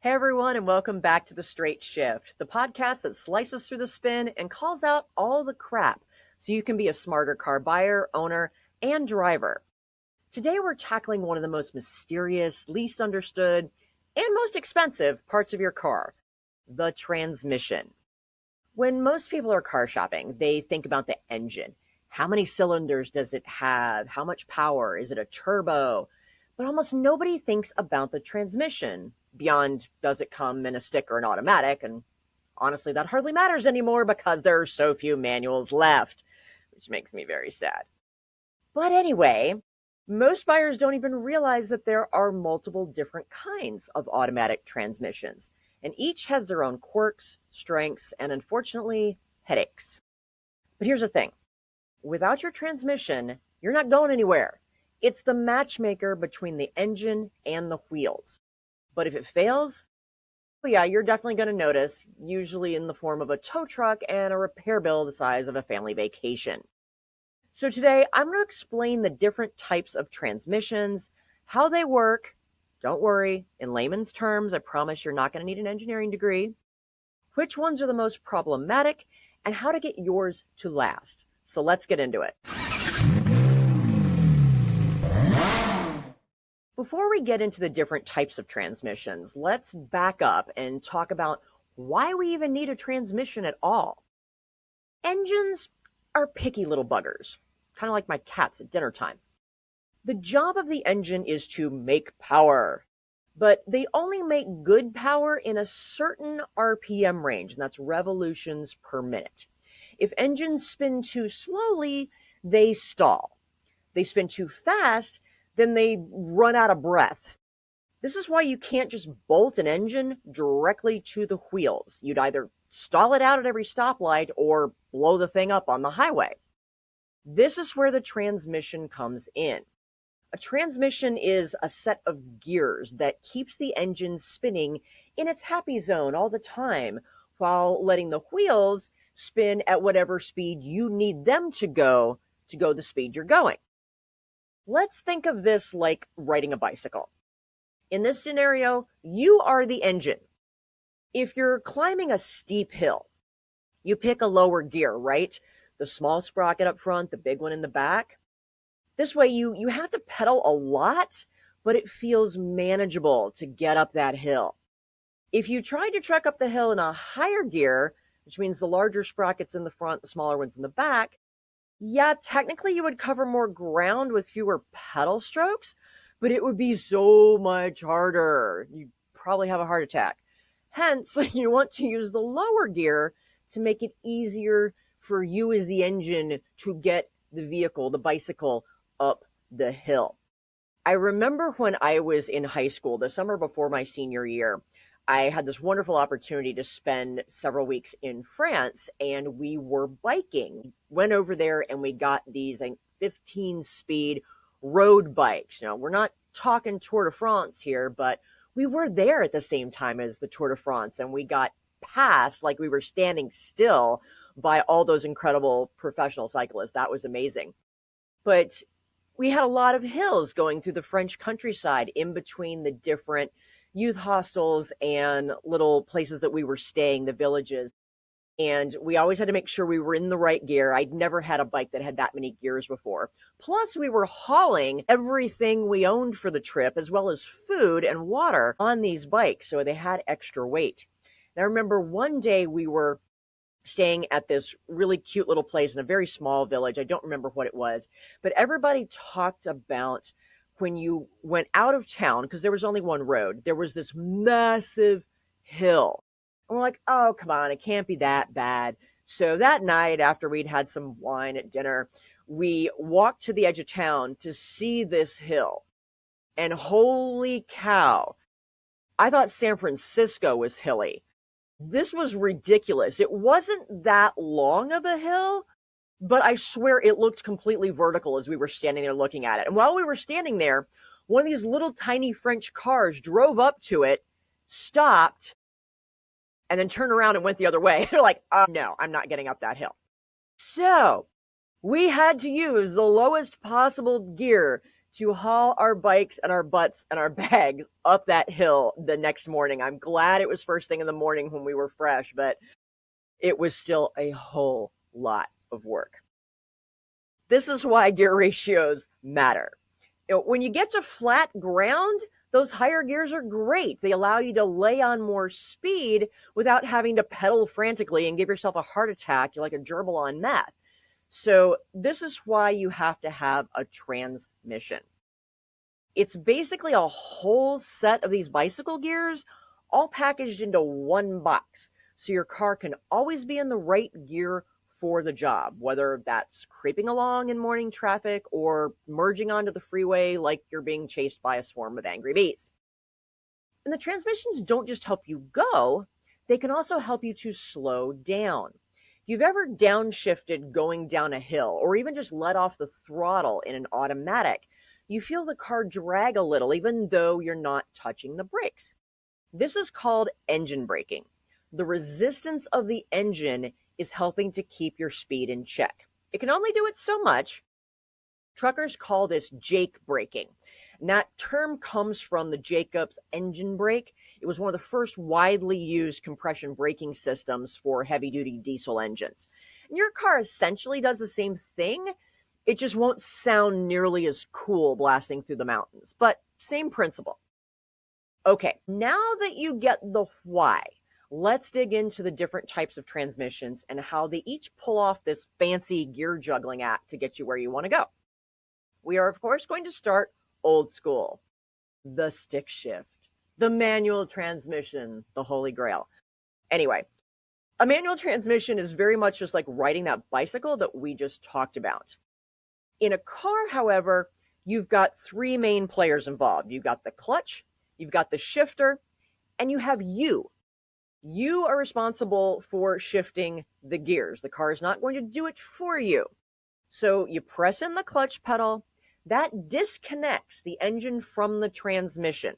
Hey everyone, and welcome back to The Straight Shift, the podcast that slices through the spin and calls out all the crap so you can be a smarter car buyer, owner, and driver. Today we're tackling one of the most mysterious, least understood, and most expensive parts of your car, the transmission. When most people are car shopping, they think about the engine. How many cylinders does it have? How much power? Is it a turbo? But almost nobody thinks about the transmission beyond does it come in a stick or an automatic? And honestly, that hardly matters anymore because there are so few manuals left, which makes me very sad. But anyway, most buyers don't even realize that there are multiple different kinds of automatic transmissions, and each has their own quirks, strengths, and unfortunately, headaches. But here's the thing. Without your transmission, you're not going anywhere. It's the matchmaker between the engine and the wheels. But if it fails, well, yeah, you're definitely going to notice, usually in the form of a tow truck and a repair bill the size of a family vacation. So today, I'm going to explain the different types of transmissions, how they work. Don't worry, in layman's terms, I promise you're not going to need an engineering degree. Which ones are the most problematic, and how to get yours to last. So let's get into it. Before we get into the different types of transmissions, let's back up and talk about why we even need a transmission at all. Engines are picky little buggers, kind of like my cats at dinner time. The job of the engine is to make power, but they only make good power in a certain RPM range, and that's revolutions per minute. If engines spin too slowly, they stall. They spin too fast, then they run out of breath. This is why you can't just bolt an engine directly to the wheels. You'd either stall it out at every stoplight or blow the thing up on the highway. This is where the transmission comes in. A transmission is a set of gears that keeps the engine spinning in its happy zone all the time, while letting the wheels spin at whatever speed you need them to go the speed you're going. Let's think of this like riding a bicycle. In this scenario, you are the engine. If you're climbing a steep hill, you pick a lower gear, right? The small sprocket up front, the big one in the back. This way you have to pedal a lot, but it feels manageable to get up that hill. If you try to truck up the hill in a higher gear, which means the larger sprockets in the front, the smaller ones in the back, yeah, technically you would cover more ground with fewer pedal strokes, but it would be so much harder. You'd probably have a heart attack. Hence, you want to use the lower gear to make it easier for you as the engine to get the vehicle, the bicycle, up the hill. I remember when I was in high school, the summer before my senior year, I had this wonderful opportunity to spend several weeks in France, and we were biking. Went over there and we got these 15-speed road bikes. Now, we're not talking Tour de France here, but we were there at the same time as the Tour de France, and we got passed like we were standing still by all those incredible professional cyclists. That was amazing. But we had a lot of hills going through the French countryside in between the different youth hostels and little places that we were staying, the villages. And we always had to make sure we were in the right gear. I'd never had a bike that had that many gears before. Plus, we were hauling everything we owned for the trip, as well as food and water on these bikes. So they had extra weight. And I remember one day we were staying at this really cute little place in a very small village. I don't remember what it was, but everybody talked about when you went out of town, because there was only one road, there was this massive hill. And we're like, oh, come on, it can't be that bad. So that night, after we'd had some wine at dinner, we walked to the edge of town to see this hill. And holy cow, I thought San Francisco was hilly. This was ridiculous. It wasn't that long of a hill, but I swear it looked completely vertical as we were standing there looking at it. And while we were standing there, one of these little tiny French cars drove up to it, stopped, and then turned around and went the other way. They're like, no, I'm not getting up that hill. So we had to use the lowest possible gear to haul our bikes and our butts and our bags up that hill the next morning. I'm glad it was first thing in the morning when we were fresh, but it was still a whole lot of work. This is why gear ratios matter. When you get to flat ground, those higher gears are great. They allow you to lay on more speed without having to pedal frantically and give yourself a heart attack. You're like a gerbil on meth. So this is why you have to have a transmission. It's basically a whole set of these bicycle gears all packaged into one box. So your car can always be in the right gear for the job, whether that's creeping along in morning traffic or merging onto the freeway like you're being chased by a swarm of angry bees. And the transmissions don't just help you go, they can also help you to slow down. If you've ever downshifted going down a hill or even just let off the throttle in an automatic, you feel the car drag a little even though you're not touching the brakes. This is called engine braking. The resistance of the engine is helping to keep your speed in check. It can only do it so much. Truckers call this Jake braking. And that term comes from the Jacobs engine brake. It was one of the first widely used compression braking systems for heavy-duty diesel engines. And your car essentially does the same thing. It just won't sound nearly as cool blasting through the mountains, but same principle. Okay, now that you get the why, let's dig into the different types of transmissions and how they each pull off this fancy gear juggling act to get you where you want to go. We are, of course, going to start old school. The stick shift, the manual transmission, the holy grail. Anyway, a manual transmission is very much just like riding that bicycle that we just talked about. In a car, however, you've got three main players involved. You've got the clutch, you've got the shifter, and you have you. You are responsible for shifting the gears. The car is not going to do it for you. So you press in the clutch pedal. That disconnects the engine from the transmission.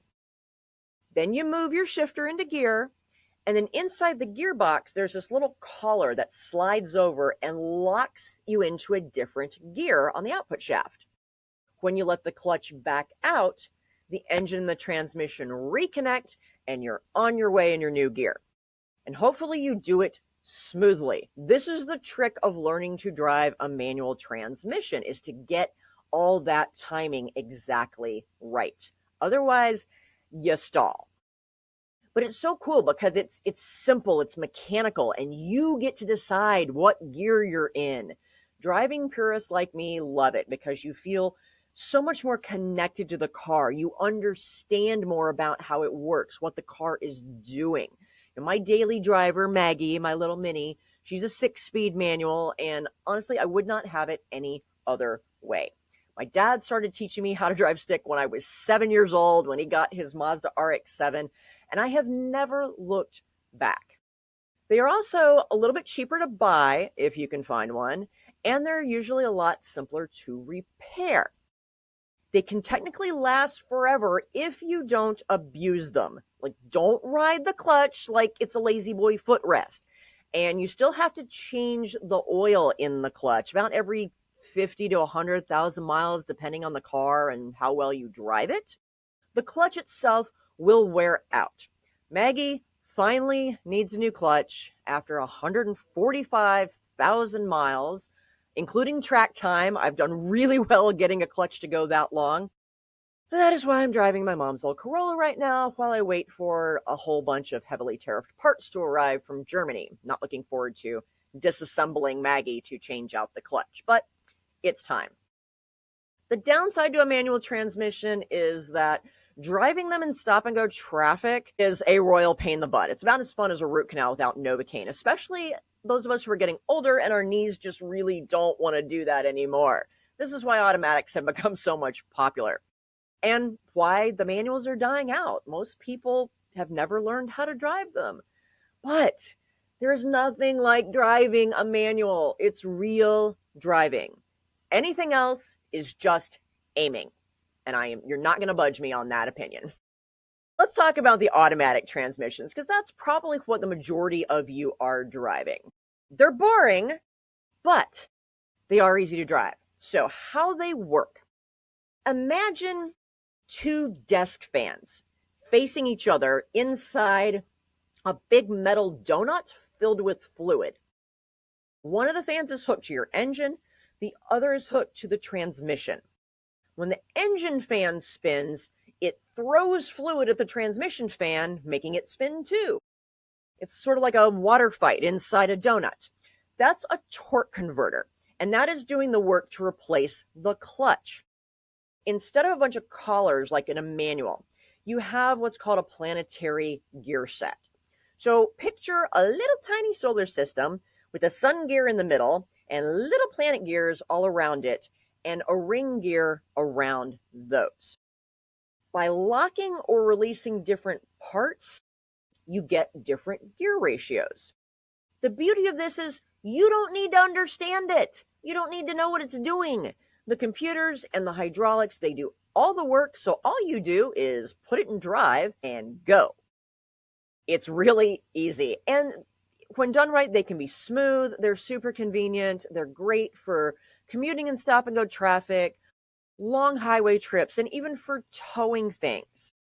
Then you move your shifter into gear, and then inside the gearbox, there's this little collar that slides over and locks you into a different gear on the output shaft. When you let the clutch back out, the engine and the transmission reconnect, and you're on your way in your new gear. And hopefully you do it smoothly. This is the trick of learning to drive a manual transmission, is to get all that timing exactly right. Otherwise, you stall. But it's so cool because it's simple, it's mechanical, and you get to decide what gear you're in. Driving purists like me love it because you feel so much more connected to the car. You understand more about how it works, what the car is doing. And my daily driver, Maggie, my little mini, she's a 6-speed manual, and honestly, I would not have it any other way. My dad started teaching me how to drive stick when I was 7 years old, when he got his Mazda RX-7, and I have never looked back. They are also a little bit cheaper to buy, if you can find one, and they're usually a lot simpler to repair. They can technically last forever if you don't abuse them. Like, don't ride the clutch like it's a lazy boy footrest. And you still have to change the oil in the clutch about every 50 to 100,000 miles, depending on the car and how well you drive it. The clutch itself will wear out. Maggie finally needs a new clutch after 145,000 miles, including track time. I've done really well getting a clutch to go that long. That is why I'm driving my mom's old Corolla right now while I wait for a whole bunch of heavily tariffed parts to arrive from Germany. Not looking forward to disassembling Maggie to change out the clutch, but it's time. The downside to a manual transmission is that driving them in stop-and-go traffic is a royal pain in the butt. It's about as fun as a root canal without Novocaine, especially those of us who are getting older and our knees just really don't want to do that anymore. This is why automatics have become so much popular and why the manuals are dying out. Most people have never learned how to drive them. But there's nothing like driving a manual. It's real driving. Anything else is just aiming. And you're not going to budge me on that opinion. Let's talk about the automatic transmissions, because that's probably what the majority of you are driving. They're boring, but they are easy to drive. So how they work. Imagine two desk fans facing each other inside a big metal donut filled with fluid. One of the fans is hooked to your engine, the other is hooked to the transmission. When the engine fan spins, it throws fluid at the transmission fan, making it spin too. It's sort of like a water fight inside a donut. That's a torque converter, and that is doing the work to replace the clutch. Instead of a bunch of collars like in a manual, you have what's called a planetary gear set. So picture a little tiny solar system with a sun gear in the middle and little planet gears all around it and a ring gear around those. By locking or releasing different parts, you get different gear ratios. The beauty of this is you don't need to understand it. You don't need to know what it's doing. The computers and the hydraulics, they do all the work, so all you do is put it in drive and go. It's really easy. And when done right, they can be smooth, they're super convenient, they're great for commuting and stop and go traffic, long highway trips, and even for towing things.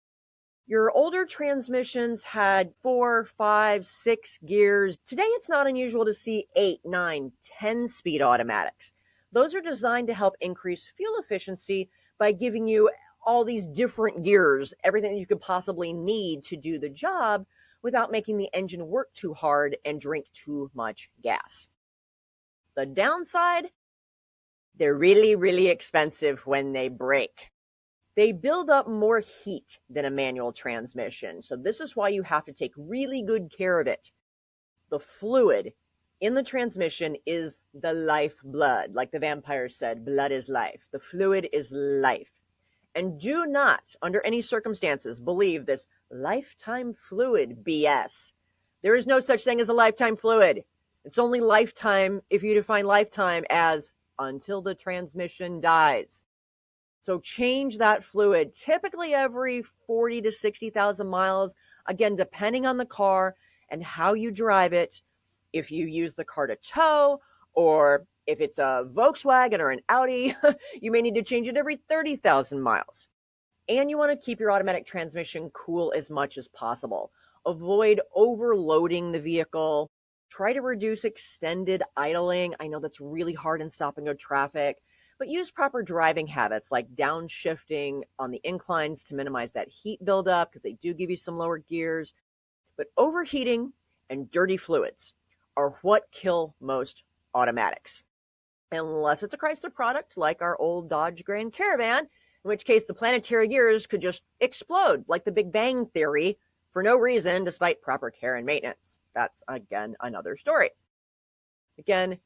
Your older transmissions had 4, 5, 6 gears. Today, it's not unusual to see 8, 9, 10-speed automatics. Those are designed to help increase fuel efficiency by giving you all these different gears, everything that you could possibly need to do the job without making the engine work too hard and drink too much gas. The downside, they're really, really expensive when they break. They build up more heat than a manual transmission, so this is why you have to take really good care of it. The fluid in the transmission is the lifeblood. Like the vampire said, blood is life. The fluid is life. And do not, under any circumstances, believe this lifetime fluid BS. There is no such thing as a lifetime fluid. It's only lifetime if you define lifetime as until the transmission dies. So change that fluid typically every 40 to 60,000 miles. Again, depending on the car and how you drive it. If you use the car to tow, or if it's a Volkswagen or an Audi, you may need to change it every 30,000 miles. And you want to keep your automatic transmission cool as much as possible. Avoid overloading the vehicle. Try to reduce extended idling. I know that's really hard in stop and go traffic, but use proper driving habits like downshifting on the inclines to minimize that heat buildup because they do give you some lower gears. But overheating and dirty fluids are what kill most automatics. Unless it's a Chrysler product like our old Dodge Grand Caravan, in which case the planetary gears could just explode like the Big Bang Theory for no reason despite proper care and maintenance. That's, again, another story. Again,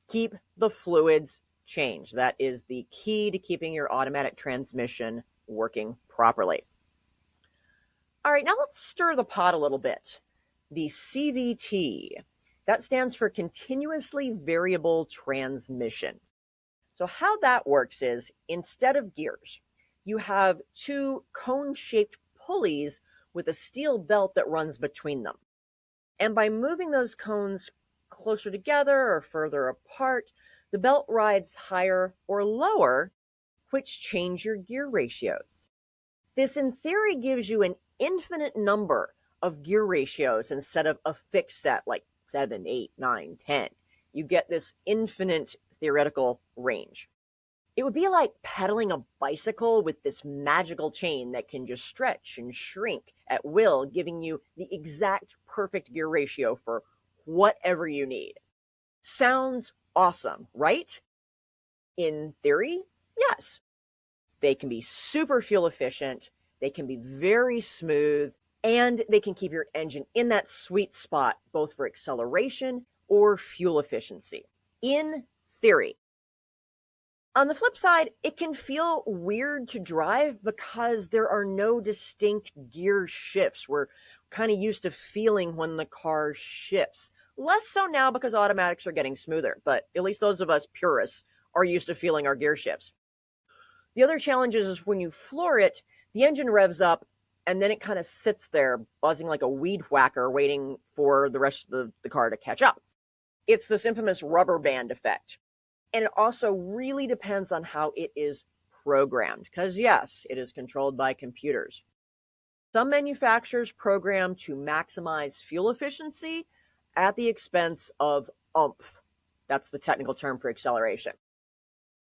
keep the fluids changed. That is the key to keeping your automatic transmission working properly. All right, now let's stir the pot a little bit. The CVT. That stands for Continuously Variable Transmission. So how that works is, instead of gears, you have two cone-shaped pulleys with a steel belt that runs between them. And by moving those cones closer together or further apart, the belt rides higher or lower, which change your gear ratios. This, in theory, gives you an infinite number of gear ratios instead of a fixed set like 7, 8, 9, 10. You get this infinite theoretical range. It would be like pedaling a bicycle with this magical chain that can just stretch and shrink at will, giving you the exact perfect gear ratio for whatever you need. Sounds awesome, right? In theory, yes. They can be super fuel efficient, they can be very smooth, and they can keep your engine in that sweet spot, both for acceleration or fuel efficiency. In theory. On the flip side, it can feel weird to drive because there are no distinct gear shifts. We're kind of used to feeling when the car shifts. Less so now because automatics are getting smoother, but at least those of us purists are used to feeling our gear shifts. The other challenge is when you floor it, the engine revs up and then it kind of sits there buzzing like a weed whacker waiting for the rest of the car to catch up. It's this infamous rubber band effect. And it also really depends on how it is programmed, because yes, it is controlled by computers. Some manufacturers program to maximize fuel efficiency at the expense of oomph. That's the technical term for acceleration.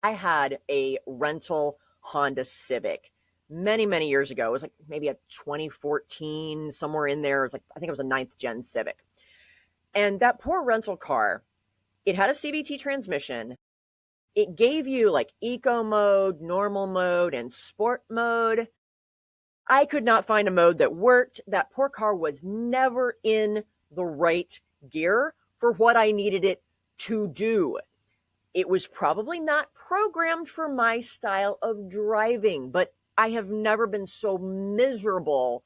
I had a rental Honda Civic many, many years ago. It was like maybe a 2014, somewhere in there. It was like, I think it was a 9th gen Civic. And that poor rental car, it had a CVT transmission. It gave you like eco mode, normal mode, and sport mode. I could not find a mode that worked. That poor car was never in the right gear for what I needed it to do. It was probably not programmed for my style of driving, but I have never been so miserable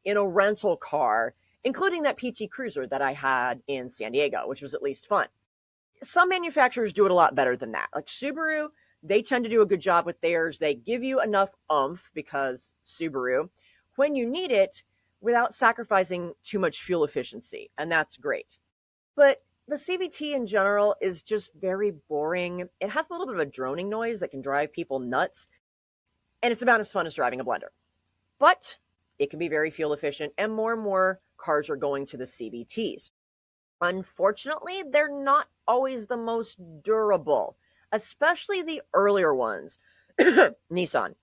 in a rental car, including that PT Cruiser that I had in San Diego, which was at least fun. Some manufacturers do it a lot better than that. Like Subaru, they tend to do a good job with theirs. They give you enough oomph, because Subaru, when you need it, without sacrificing too much fuel efficiency, and that's great. But the CVT in general is just very boring. It has a little bit of a droning noise that can drive people nuts, and it's about as fun as driving a blender. But it can be very fuel efficient, and more cars are going to the CVTs. Unfortunately, they're not always the most durable, especially the earlier ones. Nissan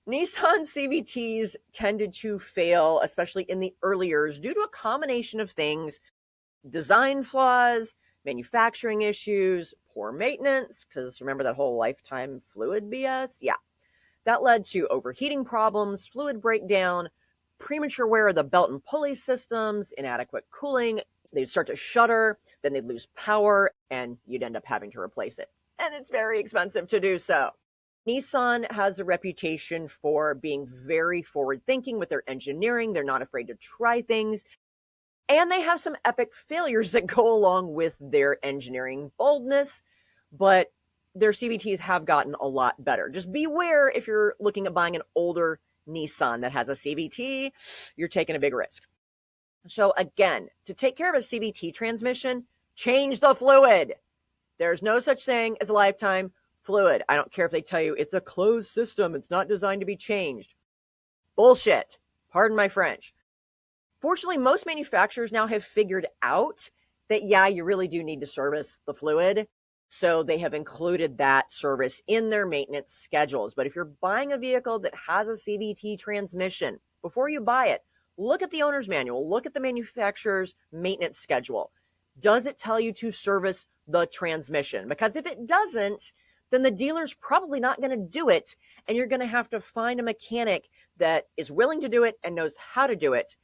CVTs tended to fail, especially in the early years, due to a combination of things: design flaws, manufacturing issues, poor maintenance, because remember that whole lifetime fluid BS? Yeah. That led to overheating problems, fluid breakdown, premature wear of the belt and pulley systems, inadequate cooling. They'd start to shudder, then they'd lose power, and you'd end up having to replace it. And it's very expensive to do so. Nissan has a reputation for being very forward-thinking with their engineering. They're not afraid to try things. And they have some epic failures that go along with their engineering boldness, but their CVTs have gotten a lot better. Just beware if you're looking at buying an older Nissan that has a CVT, you're taking a big risk. So again, to take care of a CVT transmission, change the fluid. There's no such thing as a lifetime fluid. I don't care if they tell you it's a closed system, it's not designed to be changed. Bullshit. Pardon my French. Fortunately, most manufacturers now have figured out that, yeah, you really do need to service the fluid. So they have included that service in their maintenance schedules. But if you're buying a vehicle that has a CVT transmission, before you buy it, look at the owner's manual, look at the manufacturer's maintenance schedule. Does it tell you to service the transmission? Because if it doesn't, then the dealer's probably not going to do it, and you're going to have to find a mechanic that is willing to do it and knows how to do it,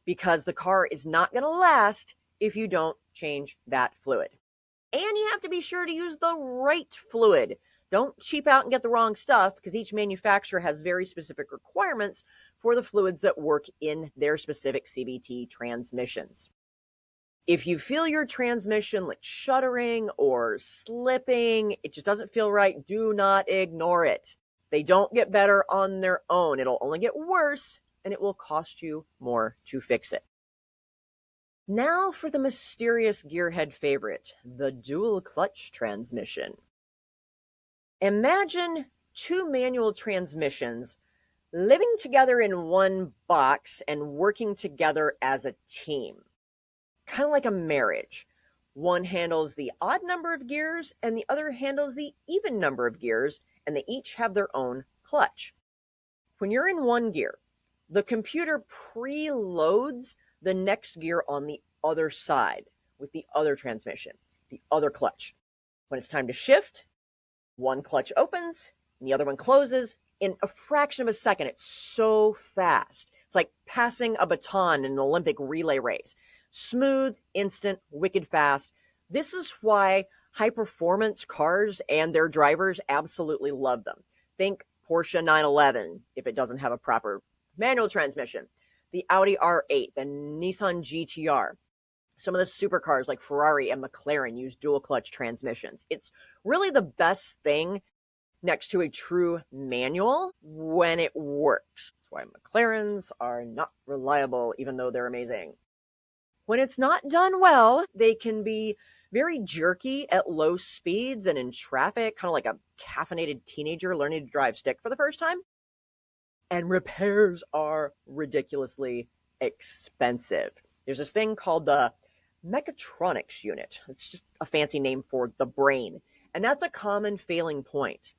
because the car is not going to last if you don't change that fluid. And you have to be sure to use the right fluid. Don't cheap out and get the wrong stuff, because each manufacturer has very specific requirements for the fluids that work in their specific CVT transmissions. If you feel your transmission like shuddering or slipping, it just doesn't feel right, do not ignore it. They don't get better on their own. It'll only get worse, and it will cost you more to fix it. Now for the mysterious gearhead favorite, the dual clutch transmission. Imagine two manual transmissions living together in one box and working together as a team. Kind of like a marriage. One handles the odd number of gears and the other handles the even number of gears, and they each have their own clutch. When you're in one gear, the computer preloads the next gear on the other side with the other transmission, the other clutch. When it's time to shift, one clutch opens and the other one closes in a fraction of a second. It's so fast. It's like passing a baton in an Olympic relay race. Smooth, instant, wicked fast. This is why high-performance cars and their drivers absolutely love them. Think Porsche 911 if it doesn't have a proper manual transmission. The Audi R8, the Nissan GT-R. Some of the supercars like Ferrari and McLaren use dual-clutch transmissions. It's really the best thing next to a true manual when it works. That's why McLarens are not reliable, even though they're amazing. When it's not done well, they can be very jerky at low speeds and in traffic, kind of like a caffeinated teenager learning to drive stick for the first time. And repairs are ridiculously expensive. There's this thing called the mechatronics unit. It's just a fancy name for the brain. And that's a common failing point.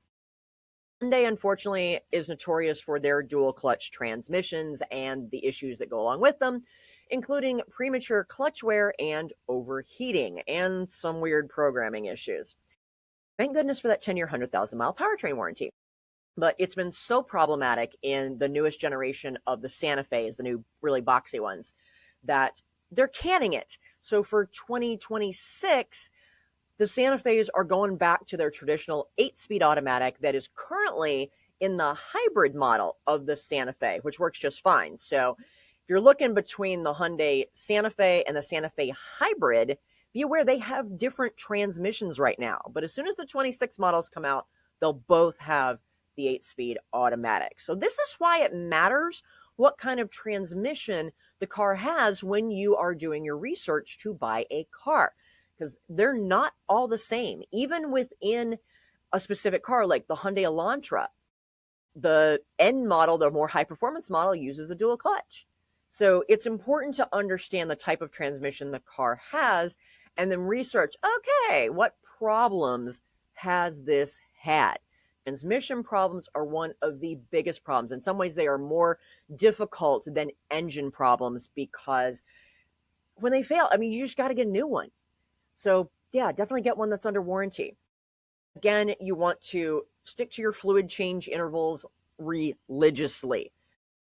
Hyundai, unfortunately, is notorious for their dual clutch transmissions and the issues that go along with them, including premature clutch wear and overheating, and some weird programming issues. Thank goodness for that 10-year, 100,000-mile powertrain warranty. But it's been so problematic in the newest generation of the Santa Fe's, the new really boxy ones, that they're canning it. So for 2026, the Santa Fe's are going back to their traditional 8-speed automatic that is currently in the hybrid model of the Santa Fe, which works just fine. So if you're looking between the Hyundai Santa Fe and the Santa Fe hybrid, be aware they have different transmissions right now. But as soon as the 26 models come out, they'll both have the 8-speed automatic. So this is why it matters what kind of transmission the car has when you are doing your research to buy a car, because they're not all the same. Even within a specific car like the Hyundai Elantra, the N model, the more high performance model, uses a dual clutch. So it's important to understand the type of transmission the car has and then research, okay, what problems has this had? Transmission problems are one of the biggest problems. In some ways, they are more difficult than engine problems because when they fail, I mean, you just got to get a new one. So yeah, definitely get one that's under warranty. Again, you want to stick to your fluid change intervals religiously.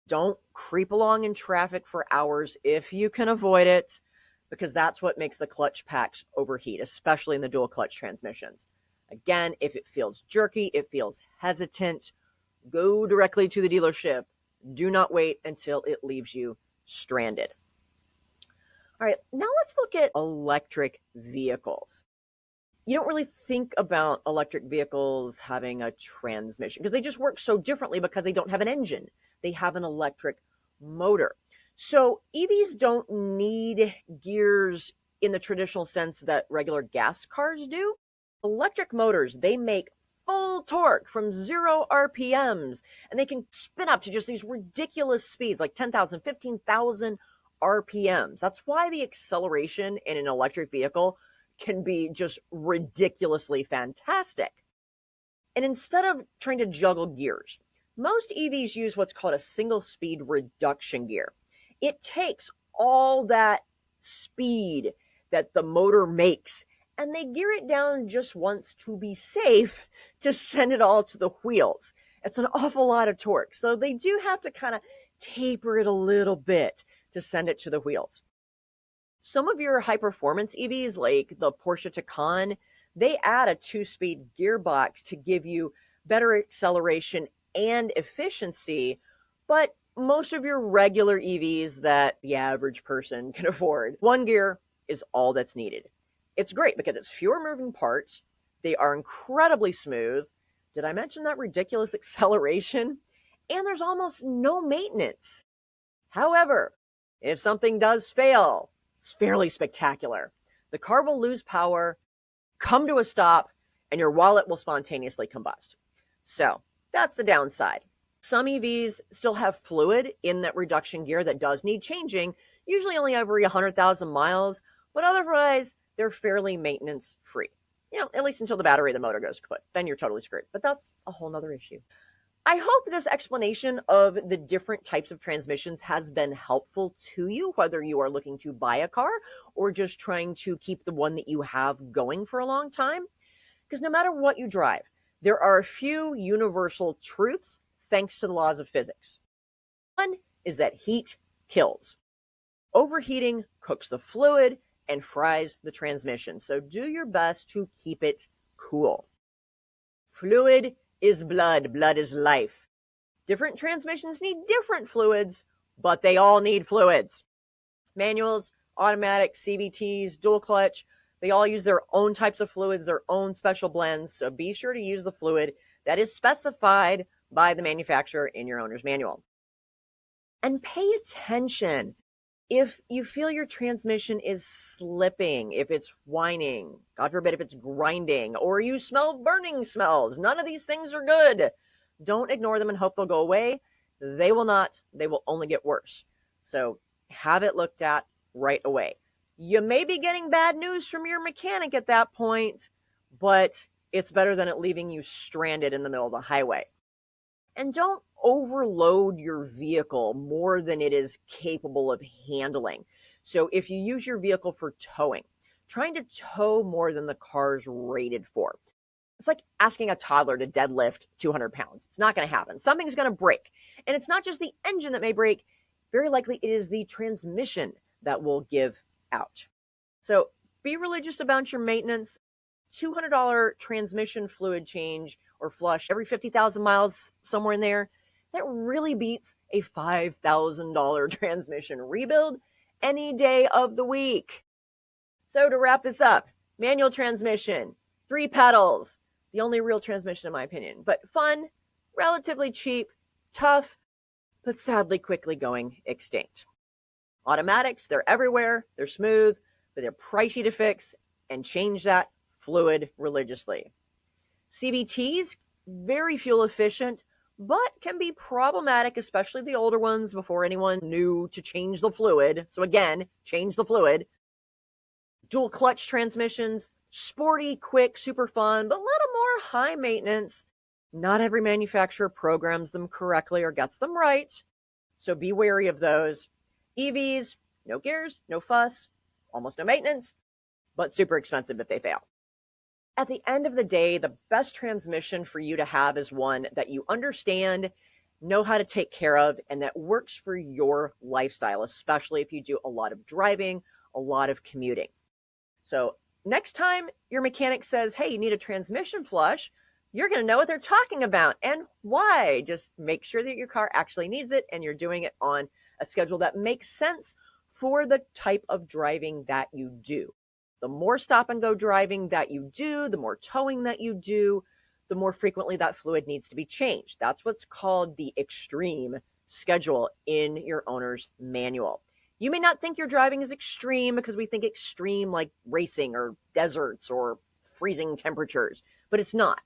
Don't creep along in traffic for hours if you can avoid it, because that's what makes the clutch packs overheat, especially in the dual clutch transmissions. Again, if it feels jerky, it feels hesitant, go directly to the dealership. Do not wait until it leaves you stranded. All right, now let's look at electric vehicles. You don't really think about electric vehicles having a transmission because they just work so differently because they don't have an engine. They have an electric motor. So EVs don't need gears in the traditional sense that regular gas cars do. Electric motors, they make full torque from 0 RPMs, and they can spin up to just these ridiculous speeds like 10,000, 15,000 RPMs. That's why the acceleration in an electric vehicle can be just ridiculously fantastic. And instead of trying to juggle gears, most EVs use what's called a single speed reduction gear. It takes all that speed that the motor makes and they gear it down just once to be safe to send it all to the wheels. It's an awful lot of torque. So they do have to kind of taper it a little bit to send it to the wheels. Some of your high performance EVs like the Porsche Taycan, they add a 2-speed gearbox to give you better acceleration and efficiency, but most of your regular EVs that the average person can afford, 1 gear is all that's needed. It's great because it's fewer moving parts, they are incredibly smooth. Did I mention that ridiculous acceleration? And there's almost no maintenance. However, if something does fail, it's fairly spectacular. The car will lose power, come to a stop, and your wallet will spontaneously combust. So that's the downside. Some EVs still have fluid in that reduction gear that does need changing, usually only every 100,000 miles, but otherwise they're fairly maintenance free. At least until the battery of the motor goes kaput. Then you're totally screwed. But that's a whole nother issue. I hope this explanation of the different types of transmissions has been helpful to you, whether you are looking to buy a car or just trying to keep the one that you have going for a long time. Because no matter what you drive, there are a few universal truths thanks to the laws of physics. One is that heat kills. Overheating cooks the fluid and fries the transmission, so do your best to keep it cool. Fluid is blood. Blood is life. Different transmissions need different fluids, but they all need fluids. Manuals, automatic, CVTs, dual clutch, they all use their own types of fluids, their own special blends, so be sure to use the fluid that is specified by the manufacturer in your owner's manual. And pay attention If you feel your transmission is slipping, if it's whining, God forbid if it's grinding, or you smell burning smells, none of these things are good. Don't ignore them and hope they'll go away. They will not. They will only get worse. So have it looked at right away. You may be getting bad news from your mechanic at that point, but it's better than it leaving you stranded in the middle of the highway. And don't overload your vehicle more than it is capable of handling. So if you use your vehicle for towing, trying to tow more than the car's rated for. It's like asking a toddler to deadlift 200 pounds. It's not going to happen. Something's going to break. And it's not just the engine that may break. Very likely it is the transmission that will give out. So be religious about your maintenance. $200 transmission fluid change or flush every 50,000 miles, somewhere in there, that really beats a $5,000 transmission rebuild any day of the week. So to wrap this up, manual transmission, 3 pedals, the only real transmission in my opinion, but fun, relatively cheap, tough, but sadly quickly going extinct. Automatics, they're everywhere, they're smooth, but they're pricey to fix, and change that fluid religiously. CVTs, very fuel efficient, but can be problematic, especially the older ones before anyone knew to change the fluid. So again, change the fluid. Dual clutch transmissions, sporty, quick, super fun, but a little more high maintenance. Not every manufacturer programs them correctly or gets them right, so be wary of those. EVs, no gears, no fuss, almost no maintenance, but super expensive if they fail. At the end of the day, the best transmission for you to have is one that you understand, know how to take care of, and that works for your lifestyle, especially if you do a lot of driving, a lot of commuting. So next time your mechanic says, hey, you need a transmission flush, you're going to know what they're talking about and why. Just make sure that your car actually needs it and you're doing it on a schedule that makes sense for the type of driving that you do. The more stop and go driving that you do, the more towing that you do, the more frequently that fluid needs to be changed. That's what's called the extreme schedule in your owner's manual. You may not think your driving is extreme because we think extreme like racing or deserts or freezing temperatures, but it's not.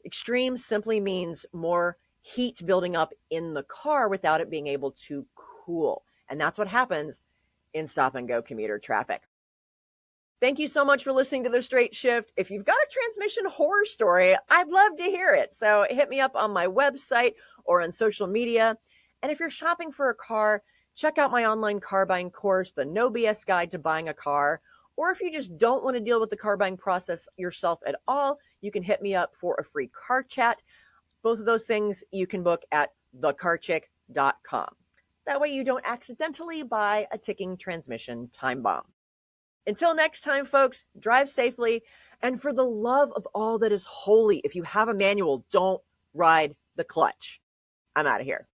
Extreme simply means more heat building up in the car without it being able to cool. And that's what happens in stop and go commuter traffic. Thank you so much for listening to The Straight Shift. If you've got a transmission horror story, I'd love to hear it. So hit me up on my website or on social media. And if you're shopping for a car, check out my online car buying course, the No BS Guide to Buying a Car. Or if you just don't want to deal with the car buying process yourself at all, you can hit me up for a free car chat. Both of those things you can book at thecarchick.com. That way you don't accidentally buy a ticking transmission time bomb. Until next time, folks, drive safely. And for the love of all that is holy, if you have a manual, don't ride the clutch. I'm out of here.